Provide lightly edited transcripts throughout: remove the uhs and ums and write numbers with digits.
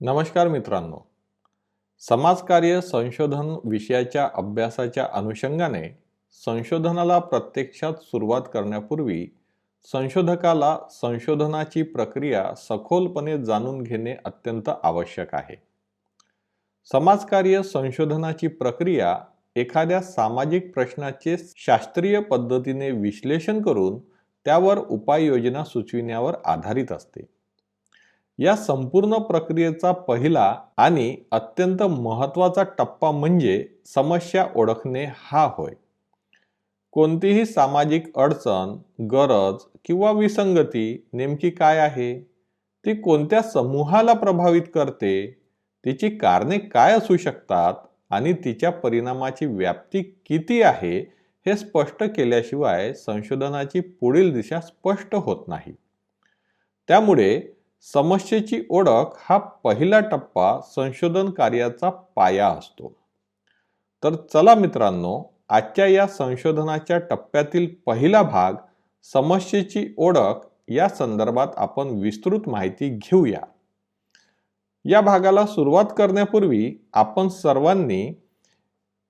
नमस्कार मित्रांनो. समाजकार्य संशोधन विषयाच्या अभ्यासाच्या अनुषंगाने संशोधनाला प्रत्यक्षात सुरुवात करण्यापूर्वी संशोधकाला संशोधनाची प्रक्रिया सखोलपणे जाणून घेणे अत्यंत आवश्यक आहे. समाजकार्य संशोधनाची प्रक्रिया एखाद्या सामाजिक प्रश्नाचे शास्त्रीय पद्धतीने विश्लेषण करून त्यावर उपाययोजना सुचविण्यावर आधारित असते. या संपूर्ण प्रक्रियेचा पहिला आणि अत्यंत महत्त्वाचा टप्पा म्हणजे समस्या ओळखणे हा होय. कोणतीही सामाजिक अडचण, गरज किंवा विसंगती नेमकी काय आहे, ती कोणत्या समूहाला प्रभावित करते, तिची कारणे काय असू शकतात आणि तिच्या परिणामाची व्याप्ती किती आहे हे स्पष्ट केल्याशिवाय संशोधनाची पुढील दिशा स्पष्ट होत नाही. त्यामुळे समस्येची ओळख हा पहिला टप्पा संशोधन कार्याचा पाया असतो. तर चला मित्रांनो, आजच्या या संशोधनाच्या टप्प्यातील पहिला भाग समस्येची ओळख या संदर्भात आपण विस्तृत माहिती घेऊया. या भागाला सुरुवात करण्यापूर्वी आपण सर्वांनी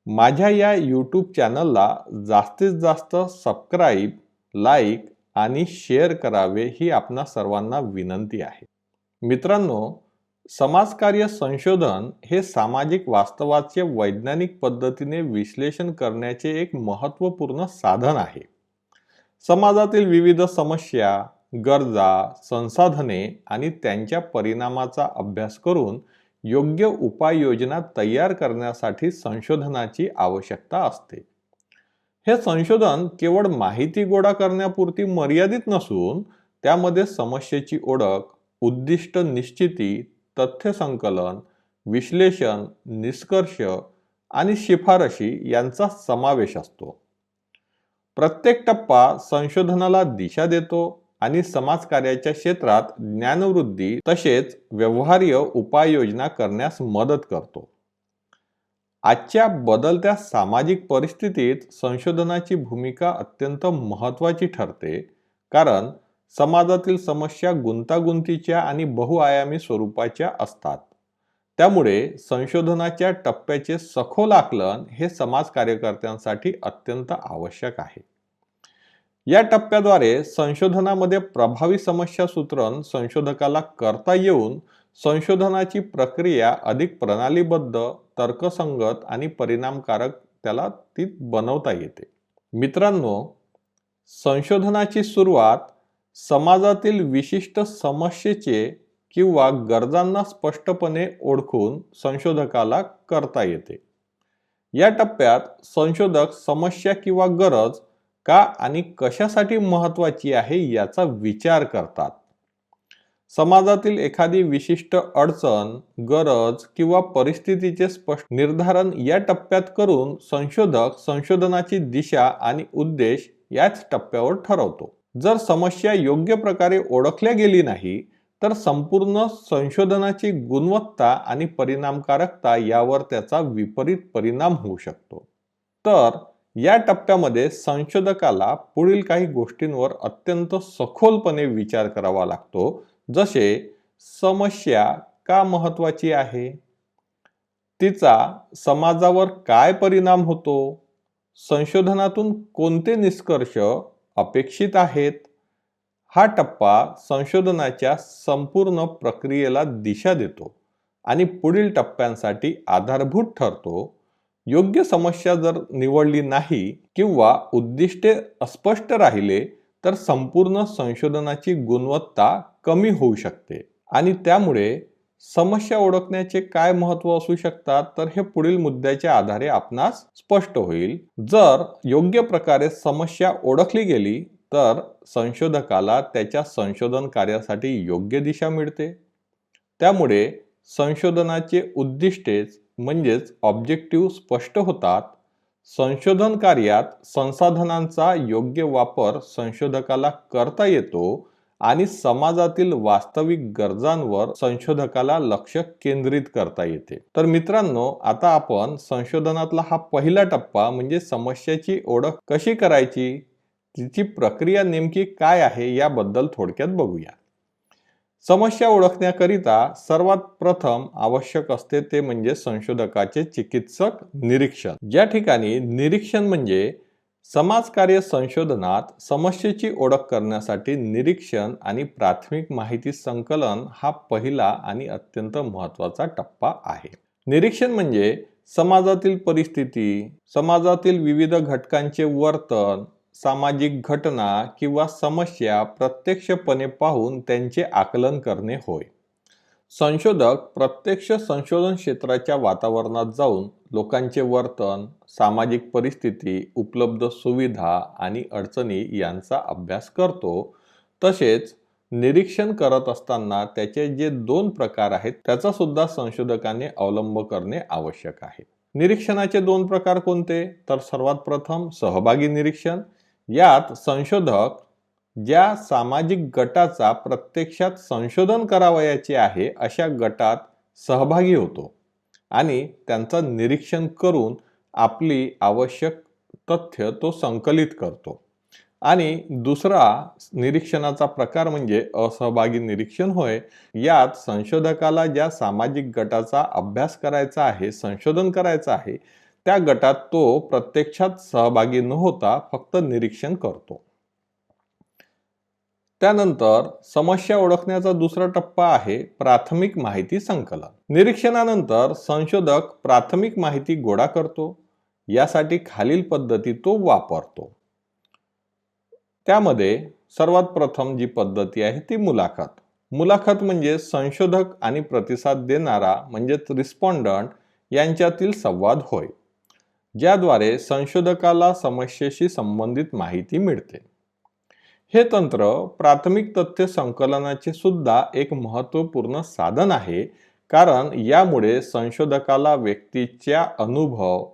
माझ्या या YouTube चॅनलला जास्तीत जास्त सबस्क्राईब, लाईक आणि शेअर करावे ही आपणा सर्वांना विनंती आहे. मित्रांनो, समाजकार्य संशोधन हे सामाजिक वास्तवाचे वैज्ञानिक पद्धतीने विश्लेषण करण्याचे एक महत्त्वपूर्ण साधन आहे. समाजातील विविध समस्या, गरजा, संसाधने आणि त्यांच्या परिणामाचा अभ्यास करून योग्य उपाययोजना तयार करण्यासाठी संशोधनाची आवश्यकता असते. हे संशोधन केवळ माहिती गोळा करण्यापुरती मर्यादित नसून त्यामध्ये समस्येची ओळख, उद्दिष्ट निश्चिती, तथ्य संकलन, विश्लेषण, निष्कर्ष आणि शिफारशी यांचा समावेश असतो. प्रत्येक टप्पा संशोधनाला दिशा देतो आणि समाजकार्याच्या क्षेत्रात ज्ञानवृद्धी तसेच व्यवहार्य उपाययोजना करण्यास मदत करतो. आजच्या बदलत्या सामाजिक परिस्थितीत संशोधनाची भूमिका अत्यंत महत्त्वाची ठरते, कारण समाजातील समस्या गुंतागुंतीच्या आणि बहुआयामी स्वरूपाच्या असतात. त्यामुळे संशोधनाच्या टप्प्याचे सखोल आकलन हे समाज कार्यकर्त्यांसाठी अत्यंत आवश्यक आहे. या टप्प्याद्वारे संशोधनामध्ये प्रभावी समस्या सूत्रण संशोधकाला करता येऊन संशोधनाची प्रक्रिया अधिक प्रणालीबद्ध, तर्कसंगत आणि परिणामकारक त्याला ती बनवता येते. मित्रांनो, संशोधनाची सुरुवात समाजातील विशिष्ट समस्येचे किंवा गरजांना स्पष्टपणे ओळखून संशोधकाला करता येते. या टप्प्यात संशोधक समस्या किंवा गरज का आणि कशासाठी महत्त्वाची आहे याचा विचार करतात. समाजातील एखादी विशिष्ट अडचण, गरज किंवा परिस्थितीचे स्पष्ट निर्धारण या टप्प्यात करून संशोधक संशोधनाची दिशा आणि उद्देश याच टप्प्यावर ठरवतो. जर समस्या योग्य प्रकारे ओळखल्या गेली नाही तर संपूर्ण संशोधनाची गुणवत्ता आणि परिणामकारकता यावर त्याचा विपरीत परिणाम होऊ शकतो. तर या टप्प्यामध्ये संशोधकाला पुढील काही गोष्टींवर अत्यंत सखोलपणे विचार करावा लागतो, जसे समस्या का महत्त्वाची आहे, तिचा समाजावर काय परिणाम होतो, संशोधनातून कोणते निष्कर्ष अपेक्षित आहेत. हा टप्पा संशोधनाच्या संपूर्ण प्रक्रियेला दिशा देतो आणि पुढील टप्प्यांसाठी आधारभूत ठरतो. योग्य समस्या जर निवडली नाही किंवा उद्दिष्टे अस्पष्ट राहिले तर संपूर्ण संशोधनाची गुणवत्ता कमी होऊ शकते आणि त्यामुळे समस्या ओळखण्याचे काय महत्त्व असू शकतात तर हे पुढील मुद्द्याच्या आधारे आपणास स्पष्ट होईल. जर योग्य प्रकारे समस्या ओळखली गेली तर संशोधकाला त्याच्या संशोधन कार्यासाठी योग्य दिशा मिळते. त्यामुळे संशोधनाचे उद्दिष्टेच म्हणजेच ऑब्जेक्टिव्ह स्पष्ट होतात. संशोधन कार्यात संसाधनांचा योग्य वापर संशोधकाला करता येतो आणि समाजातील वास्तविक गरजांवर संशोधकाला लक्ष केंद्रित करता येते. तर मित्रांनो, आता आपण संशोधनातला हा पहिला टप्पा म्हणजे समस्येची ओळख कशी करायची, तिची प्रक्रिया नेमकी काय आहे याबद्दल थोडक्यात बघूया. समस्या ओळखण्याकरिता सर्वात प्रथम आवश्यक असते ते म्हणजे संशोधकाचे चिकित्सक निरीक्षण. ज्या ठिकाणी निरीक्षण म्हणजे समाजकार्य संशोधनात समस्येची ओळख करण्यासाठी निरीक्षण आणि प्राथमिक माहिती संकलन हा पहिला आणि अत्यंत महत्त्वाचा टप्पा आहे. निरीक्षण म्हणजे समाजातील परिस्थिती, समाजातील विविध घटकांचे वर्तन, सामाजिक घटना किंवा समस्या प्रत्यक्षपणे पाहून त्यांचे आकलन करणे होय. संशोधक प्रत्यक्ष संशोधन क्षेत्राच्या वातावरणात जाऊन लोकांचे वर्तन, सामाजिक परिस्थिती, उपलब्ध सुविधा आणि अडचणी यांचा अभ्यास करतो. तसेच निरीक्षण करत असताना त्याचे जे 2 प्रकार आहेत त्याचा सुद्धा संशोधकाने अवलंब करणे आवश्यक आहे. निरीक्षणाचे 2 प्रकार कोणते? तर सर्वात प्रथम सहभागी निरीक्षण. यात संशोधक ज्या सामाजिक गटाचा प्रत्यक्षात संशोधन करावयाचे आहे अशा गटात सहभागी होतो आणि त्यांचं निरीक्षण करून आपली आवश्यक तथ्य तो संकलित करतो. आणि दुसरा निरीक्षणाचा प्रकार म्हणजे असहभागी निरीक्षण होय. यात संशोधकाला ज्या सामाजिक गटाचा अभ्यास करायचा आहे, संशोधन करायचं आहे, त्या गटात तो प्रत्यक्षात सहभागी न होता फक्त निरीक्षण करतो. त्यानंतर समस्या ओळखण्याचा दुसरा टप्पा आहे प्राथमिक माहिती संकलन. निरीक्षणानंतर संशोधक प्राथमिक माहिती गोळा करतो. यासाठी खालील पद्धती तो वापरतो. त्यामध्ये सर्वात प्रथम जी पद्धती आहे ती मुलाखत. मुलाखत म्हणजे संशोधक आणि प्रतिसाद देणारा म्हणजेच रिस्पॉन्डंट यांच्यातील संवाद होय, ज्याद्वारे संशोधकाला समस्येशी संबंधित माहिती मिळते. हे तंत्र प्राथमिक तथ्य संकलनाचे सुद्धा एक महत्त्वपूर्ण साधन आहे, कारण यामुळे संशोधकाला व्यक्तीच्या अनुभव,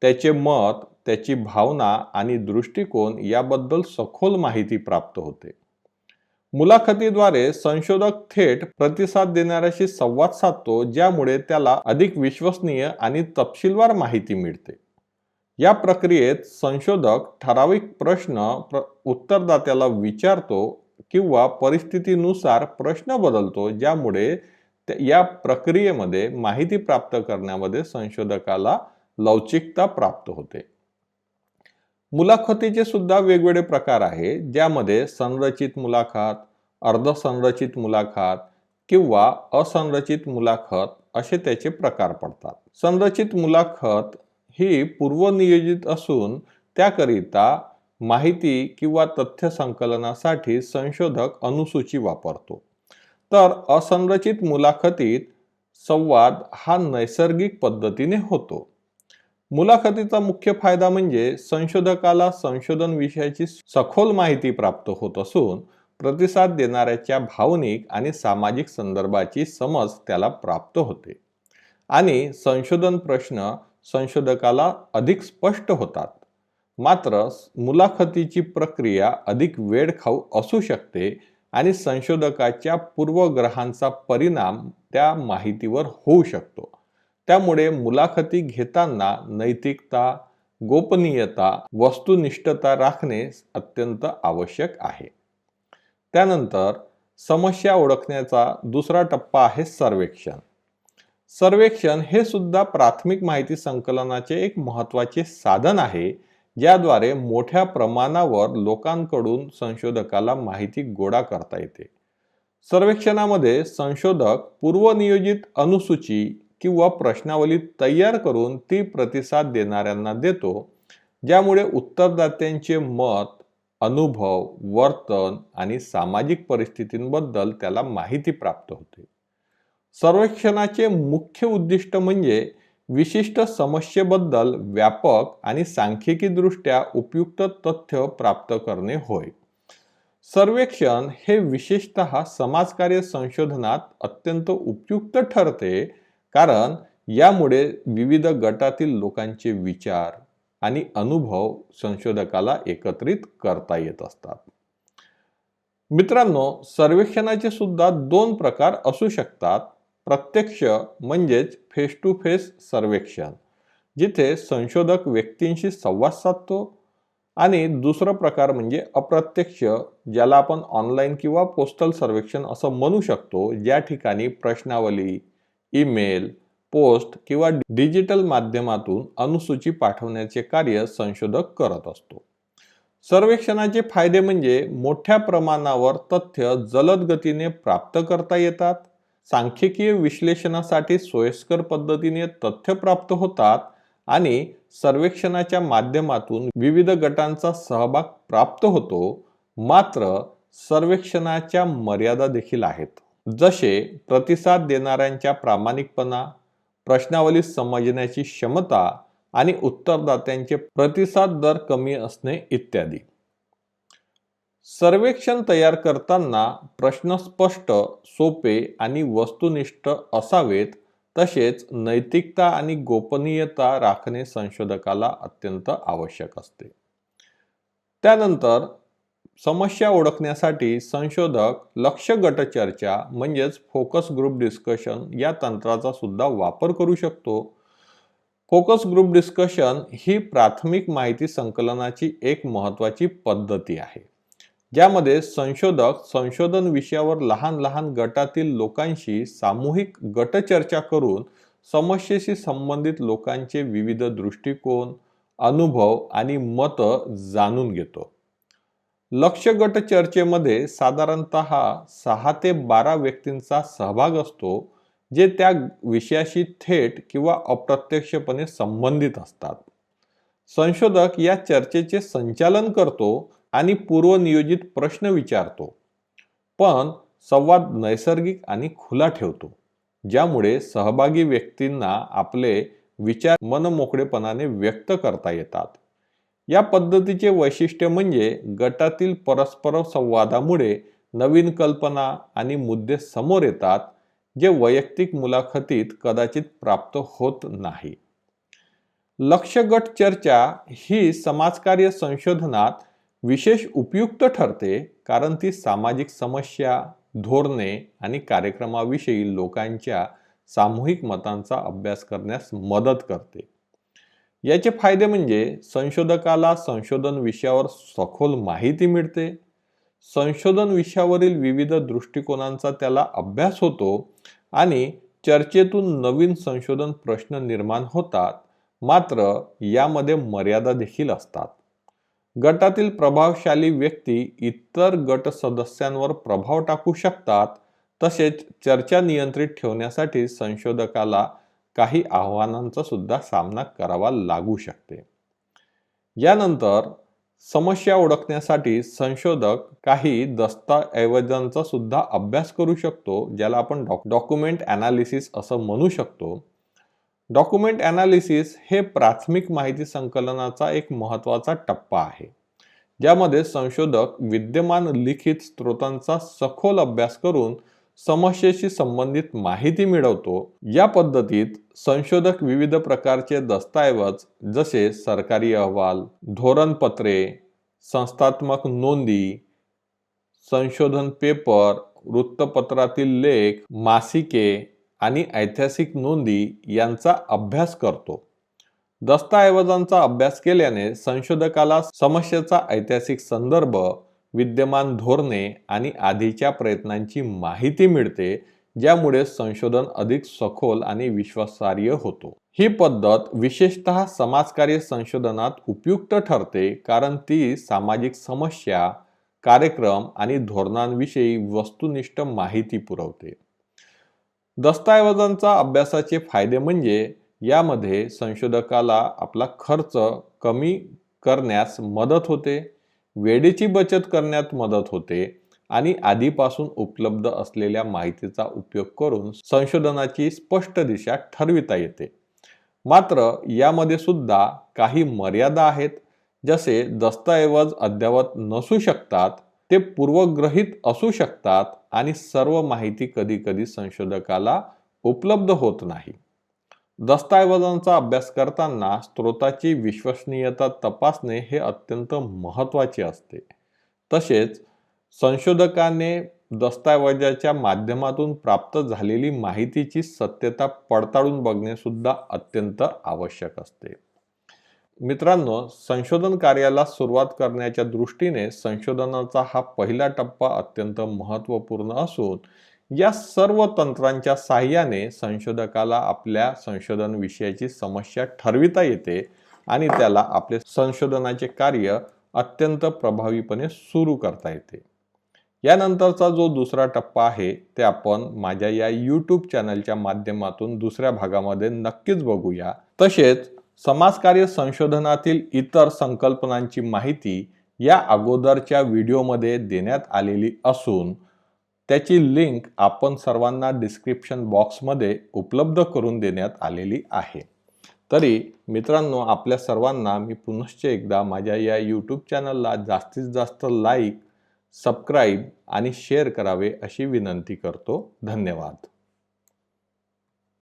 त्याचे मत, त्याची भावना आणि दृष्टिकोन याबद्दल सखोल माहिती प्राप्त होते. मुलाखतीद्वारे संशोधक थेट प्रतिसाद देणाऱ्याशी संवाद साधतो, ज्यामुळे त्याला अधिक विश्वसनीय आणि तपशीलवार माहिती मिळते. या प्रक्रियेत संशोधक ठराविक प्रश्न उत्तरदात्याला विचारतो किंवा परिस्थितीनुसार प्रश्न बदलतो, ज्यामुळे या प्रक्रियेमध्ये माहिती प्राप्त करण्यामध्ये संशोधकाला लवचिकता प्राप्त होते. मुलाखतीचे सुद्धा वेगवेगळे प्रकार आहेत, ज्यामध्ये संरचित मुलाखत, अर्धसंरचित मुलाखत किंवा असंरचित मुलाखत असे त्याचे प्रकार पडतात. संरचित मुलाखत ही पूर्वनियोजित असून त्याकरिता माहिती किंवा तथ्य संकलनासाठी संशोधक अनुसूची वापरतो. तर असंरचित मुलाखतीत संवाद हा नैसर्गिक पद्धतीने होतो. मुलाखतीचा मुख्य फायदा म्हणजे संशोधकाला संशोधन विषयाची सखोल माहिती प्राप्त होत असून प्रतिसाद देणाऱ्याच्या भावनिक आणि सामाजिक संदर्भाची समज त्याला प्राप्त होते आणि संशोधन प्रश्न संशोधकाला अधिक स्पष्ट होतात. मात्र मुलाखतीची प्रक्रिया अधिक वेळखाऊ असू शकते आणि संशोधकाच्या पूर्वग्रहांचा परिणाम त्या माहितीवर होऊ शकतो. त्यामुळे मुलाखती घेताना नैतिकता, गोपनीयता, वस्तुनिष्ठता राखणे अत्यंत आवश्यक आहे. त्यानंतर समस्या ओळखण्याचा दुसरा टप्पा आहे सर्वेक्षण. सर्वेक्षण हे सुद्धा प्राथमिक माहिती संकलनाचे एक महत्त्वाचे साधन आहे, ज्याद्वारे मोठ्या प्रमाणावर लोकांकडून संशोधकाला माहिती गोळा करता येते. सर्वेक्षणामध्ये संशोधक पूर्वनियोजित अनुसूची किंवा प्रश्नावली तयार करून ती प्रतिसाद देणाऱ्यांना देतो, ज्यामुळे उत्तरदात्यांचे मत, अनुभव, वर्तन आणि सामाजिक परिस्थितींबद्दल त्याला माहिती प्राप्त होते. सर्वेक्षणाचे मुख्य उद्दिष्ट म्हणजे विशिष्ट समस्येबद्दल व्यापक आणि सांख्यिकीदृष्ट्या उपयुक्त तथ्य प्राप्त करणे होय. सर्वेक्षण हे विशेषतः समाजकार्य संशोधनात अत्यंत उपयुक्त ठरते, कारण यामुळे विविध गटातील लोकांचे विचार आणि अनुभव संशोधकाला एकत्रित करता येत असतात. मित्रांनो, सर्वेक्षणाचे सुद्धा 2 प्रकार असू शकतात. प्रत्यक्ष म्हणजेच फेस टू फेस सर्वेक्षण, जिथे संशोधक व्यक्तींशी संवाद साधतो, आणि दुसरा प्रकार म्हणजे अप्रत्यक्ष, ज्याला आपण ऑनलाईन किंवा पोस्टल सर्वेक्षण असं म्हणू शकतो, ज्या ठिकाणी प्रश्नावली, ईमेल, पोस्ट किंवा डिजिटल माध्यमातून अनुसूची पाठवण्याचे कार्य संशोधक करत असतो. सर्वेक्षणाचे फायदे म्हणजे मोठ्या प्रमाणावर तथ्य जलद गतीने प्राप्त करता येतात, सांख्यिकीय विश्लेषणासाठी सोयीस्कर पद्धतीने तथ्य प्राप्त होतात आणि सर्वेक्षणाच्या माध्यमातून विविध गटांचा सहभाग प्राप्त होतो. मात्र सर्वेक्षणाच्या मर्यादा देखील आहेत, जसे प्रतिसाद देणाऱ्यांच्या प्रामाणिकपणा, प्रश्नावली समजण्याची क्षमता आणि उत्तरदात्यांचे प्रतिसाद दर कमी असणे इत्यादी. सर्वेक्षण तयार करताना प्रश्न स्पष्ट, सोपे आणि वस्तुनिष्ठ असावेत. तसेच नैतिकता आणि गोपनीयता राखणे संशोधकाला अत्यंत आवश्यक असते. त्यानंतर समस्या ओळखण्यासाठी संशोधक लक्ष्य गट चर्चा म्हणजेच फोकस ग्रुप डिस्कशन या तंत्राचा सुद्धा वापर करू शकतो. फोकस ग्रुप डिस्कशन ही प्राथमिक माहिती संकलनाची एक महत्त्वाची पद्धती आहे, ज्यामध्ये संशोधक संशोधन विषयावर लहान लहान गटातील लोकांशी सामूहिक गटचर्चा करून समस्येशी संबंधित लोकांचे विविध दृष्टिकोन, अनुभव आणि मतं जाणून घेतो. लक्ष्य गट चर्चेमध्ये साधारणतः 6 ते 12 व्यक्तींचा सहभाग असतो, जे त्या विषयाशी थेट किंवा अप्रत्यक्षपणे संबंधित असतात. संशोधक या चर्चेचे संचालन करतो आणि पूर्वनियोजित प्रश्न विचारतो, पण संवाद नैसर्गिक आणि खुला ठेवतो, ज्यामुळे सहभागी व्यक्तींना आपले विचार मनमोकळेपणाने व्यक्त करता येतात. या पद्धतीचे वैशिष्ट्य म्हणजे गटातील परस्पर संवादामुळे नवीन कल्पना आणि मुद्दे समोर येतात, जे वैयक्तिक मुलाखतीत कदाचित प्राप्त होत नाही. लक्ष्य गट चर्चा ही समाजकार्य संशोधनात विशेष उपयुक्त ठरते, कारण ती सामाजिक समस्या, धोरणे आणि कार्यक्रमाविषयी लोकांच्या सामूहिक मतांचा अभ्यास करण्यास मदत करते. याचे फायदे म्हणजे संशोधकाला संशोधन विषयावर सखोल माहिती मिळते, संशोधन विषयावरील विविध दृष्टिकोनांचा त्याला अभ्यास होतो आणि चर्चेतून नवीन संशोधन प्रश्न निर्माण होतात. मात्र यामध्ये मर्यादा देखील असतात. गटातील प्रभावशाली व्यक्ती इतर गट सदस्यांवर प्रभाव टाकू शकतात. तसेच चर्चा नियंत्रित ठेवण्यासाठी संशोधकाला काही आव्हानांचा सुद्धा सामना करावा लागू शकते. यानंतर समस्या ओळखण्यासाठी संशोधक काही दस्तऐवजांचा सुद्धा अभ्यास करू शकतो, ज्याला आपण डॉक्युमेंट ॲनालिसिस असं म्हणू शकतो. डॉक्युमेंट ॲनालिसिस हे प्राथमिक माहिती संकलनाचा एक महत्त्वाचा टप्पा आहे, ज्यामध्ये संशोधक विद्यमान लिखित स्रोतांचा सखोल अभ्यास करून समस्येशी संबंधित माहिती मिळवतो. या पद्धतीत संशोधक विविध प्रकारचे दस्तऐवज जसे सरकारी अहवाल, धोरणपत्रे, संस्थात्मक नोंदी, संशोधन पेपर, वृत्तपत्रातील लेख, मासिके आणि ऐतिहासिक नोंदी यांचा अभ्यास करतो. दस्तऐवजांचा अभ्यास केल्याने संशोधकाला समस्येचा ऐतिहासिक संदर्भ, विद्यमान धोरणे आणि आधीच्या प्रयत्नांची माहिती मिळते, ज्यामुळे संशोधन अधिक सखोल आणि विश्वासार्ह होतो. ही पद्धत विशेषतः समाजकार्य संशोधनात उपयुक्त ठरते, कारण ती सामाजिक समस्या, कार्यक्रम आणि धोरणांविषयी वस्तुनिष्ठ माहिती पुरवते. दस्तऐवजांचा अभ्यासाचे फायदे म्हणजे यामध्ये संशोधकाला आपला खर्च कमी करण्यास मदत होते, वेळेची बचत करण्यात मदत होते आणि आधीपासून उपलब्ध असलेल्या माहितीचा उपयोग करून संशोधनाची स्पष्ट दिशा ठरविता येते. मात्र यामध्ये सुद्धा काही मर्यादा आहेत, जसे दस्तऐवज अद्ययावत नसू शकतात, ते पूर्वग्रहित असू शकतात आणि सर्व माहिती कधीकधी संशोधकाला उपलब्ध होत नाही. दस्तऐवजांचा अभ्यास करताना स्रोताची विश्वसनीयता तपासणे हे अत्यंत महत्त्वाचे असते. तसेच संशोधकाने दस्तऐवजाच्या माध्यमातून प्राप्त झालेली माहितीची सत्यता पडताळून बघणे सुद्धा अत्यंत आवश्यक असते. मित्रांनो, संशोधन कार्याला सुरुवात करण्याच्या दृष्टीने संशोधनाचा हा पहिला टप्पा अत्यंत महत्त्वपूर्ण असून या सर्व तंत्रांच्या साहाय्याने संशोधकाला आपल्या संशोधन विषयाची समस्या ठरविता येते आणि त्याला आपले संशोधनाचे कार्य अत्यंत प्रभावीपणे सुरू करता येते. यानंतरचा जो दुसरा टप्पा आहे ते आपण माझ्या या YouTube चॅनलच्या माध्यमातून दुसऱ्या भागामध्ये नक्कीच बघूया. तसेच समाजकार्य संशोधनातील इतर संकल्पनांची माहिती या अगोदरच्या व्हिडिओमध्ये देण्यात आलेली असून त्याची लिंक आपण सर्वांना डिस्क्रिप्शन बॉक्समध्ये उपलब्ध करून देण्यात आलेली आहे. तरी मित्रांनो, आपल्या सर्वांना मी पुनश्च एकदा माझ्या या YouTube चॅनलला जास्तीत जास्त लाईक, सबस्क्राईब आणि शेअर करावे अशी विनंती करतो. धन्यवाद.